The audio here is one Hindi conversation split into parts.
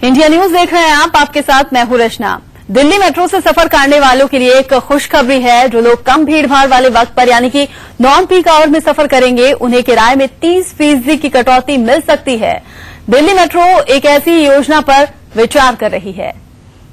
इंडिया न्यूज देख रहे हैं आप, आपके साथ मैं हूं रचना। दिल्ली मेट्रो से सफर करने वालों के लिए एक खुशखबरी है। जो लोग कम भीड़भाड़ वाले वक्त पर यानी कि नॉन पीक आवर में सफर करेंगे, उन्हें किराए में 30% की कटौती मिल सकती है। दिल्ली मेट्रो एक ऐसी योजना पर विचार कर रही है।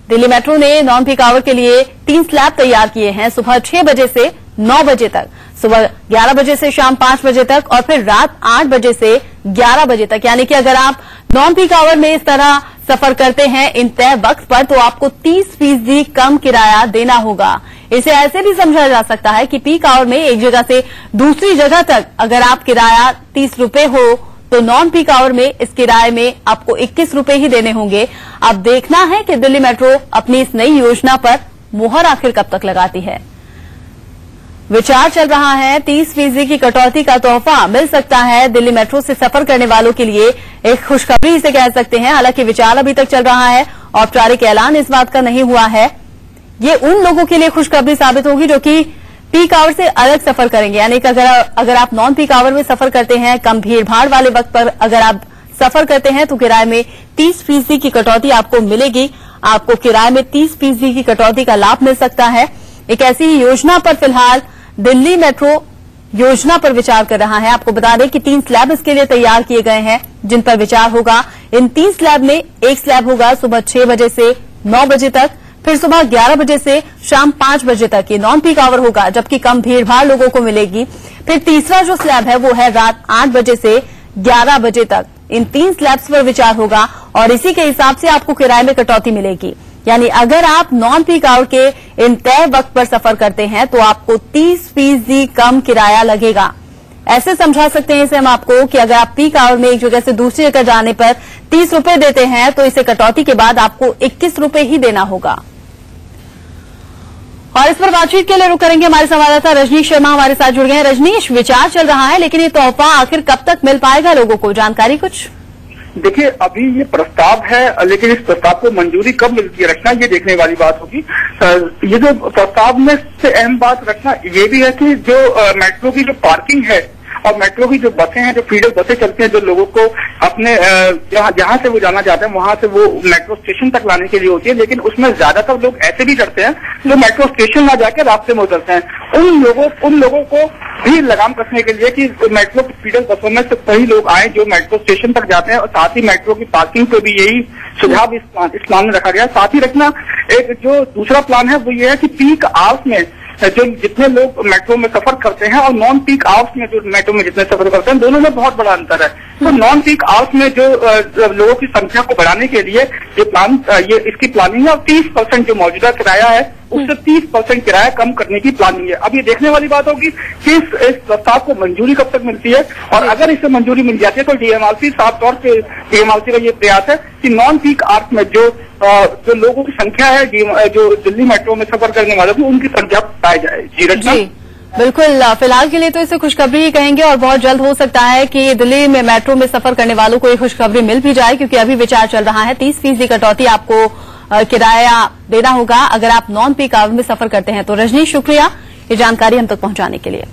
दिल्ली मेट्रो ने नॉन पीक आवर के लिए 3 स्लैब तैयार किए हैं, सुबह 6 बजे से 9 बजे तक, सुबह 11 बजे से शाम 5 बजे तक और फिर रात 8 बजे से 11 बजे तक। यानी कि अगर आप नॉन पीक आवर में इस तरह सफर करते हैं इन तय वक्त पर, तो आपको 30% कम किराया देना होगा। इसे ऐसे भी समझा जा सकता है कि पीक आवर में एक जगह से दूसरी जगह तक अगर आप किराया 30 रुपए हो, तो नॉन पीक आवर में इस किराए में आपको 21 रुपए ही देने होंगे। अब देखना है कि दिल्ली मेट्रो अपनी इस नई योजना पर मुहर आखिर कब तक लगाती है। विचार चल रहा है, 30% की कटौती का तोहफा मिल सकता है। दिल्ली मेट्रो से सफर करने वालों के लिए एक खुशखबरी इसे कह सकते हैं। हालांकि विचार अभी तक चल रहा है, औपचारिक ऐलान इस बात का नहीं हुआ है। ये उन लोगों के लिए खुशखबरी साबित होगी जो कि पीक आवर से अलग सफर करेंगे। यानी कि अगर आप नॉन पीक आवर में सफर करते हैं, कम भीड़भाड़ वाले वक्त पर अगर आप सफर करते हैं, तो किराए में 30% की कटौती आपको मिलेगी। आपको किराए में 30% की कटौती का लाभ मिल सकता है। एक ऐसी योजना पर फिलहाल दिल्ली मेट्रो योजना पर विचार कर रहा है। आपको बता दें कि 3 स्लैब इसके लिए तैयार किए गए हैं, जिन पर विचार होगा। इन 3 स्लैब में एक स्लैब होगा सुबह 6 बजे से 9 बजे तक, फिर सुबह 11 बजे से शाम 5 बजे तक। ये नॉन पीक आवर होगा, जबकि कम भीड़भाड़ लोगों को मिलेगी। फिर तीसरा जो स्लैब है वो है रात 8 बजे से 11 बजे तक। इन 3 स्लैब्स पर विचार होगा और इसी के हिसाब से आपको किराए में कटौती मिलेगी। यानी अगर आप नॉन पीक आवर के इन तय वक्त पर सफर करते हैं, तो आपको 30% कम किराया लगेगा। ऐसे समझा सकते हैं इसे हम आपको कि अगर आप पीक आवर में एक जगह से दूसरी जगह जाने पर 30 रुपए देते हैं, तो इसे कटौती के बाद आपको 21 रुपए ही देना होगा। और इस पर बातचीत के लिए रुक करेंगे हमारे संवाददाता रजनीश शर्मा हमारे साथ जुड़ गए हैं। रजनीश, विचार चल रहा है, लेकिन ये तोहफा आखिर कब तक मिल पाएगा लोगों को, जानकारी कुछ? देखिए, अभी ये प्रस्ताव है, लेकिन इस प्रस्ताव को मंजूरी कब मिलती है रखना, ये देखने वाली बात होगी। ये जो प्रस्ताव में से अहम बात रखना ये भी है कि जो मेट्रो की जो पार्किंग है और मेट्रो की जो बसें हैं, जो फीडर बसें चलती हैं, जो लोगों को अपने जहां से वो जाना चाहते हैं वहां से वो मेट्रो स्टेशन तक लाने के लिए होती है, लेकिन उसमें ज्यादातर लोग ऐसे भी करते हैं जो मेट्रो स्टेशन ना जाके रास्ते में उतरते हैं। उन लोगों को भी लगाम कसने के लिए कि मेट्रो फीडर बसों में से वही लोग आए जो मेट्रो स्टेशन तक जाते हैं, और साथ ही मेट्रो की पार्किंग पे भी यही सुझाव इस प्लान में रखा गया। साथ ही रखना एक जो दूसरा प्लान है वो ये है कि पीक आवर्स में जो जितने लोग मेट्रो में सफर करते हैं और नॉन पीक आवर्स में जो मेट्रो में जितने सफर करते हैं, दोनों में बहुत बड़ा अंतर है। तो नॉन पीक आवर्स में जो लोगों की संख्या को बढ़ाने के लिए ये इसकी प्लानिंग है, और 30% जो मौजूदा किराया है उससे 30% किराया कम करने की प्लानिंग है। अब ये देखने वाली बात होगी कि इस प्रस्ताव को मंजूरी कब तक मिलती है, और अगर इसे मंजूरी मिल जाती है तो डीएमआरसी साफ तौर से डीएमआरसी का ये प्रयास है कि नॉन पीक आवर्स में जो लोगों की संख्या है, जो दिल्ली मेट्रो में सफर करने वालों की, उनकी संख्या पाई जाए। जी बिल्कुल, फिलहाल के लिए तो इसे खुशखबरी ही कहेंगे और बहुत जल्द हो सकता है कि दिल्ली में मेट्रो में सफर करने वालों को ये खुशखबरी मिल भी जाए, क्योंकि अभी विचार चल रहा है 30% कटौती आपको किराया देना होगा अगर आप नॉन पीक आवर में सफर करते हैं। तो रजनीश, शुक्रिया ये जानकारी हम तक पहुंचाने के लिए।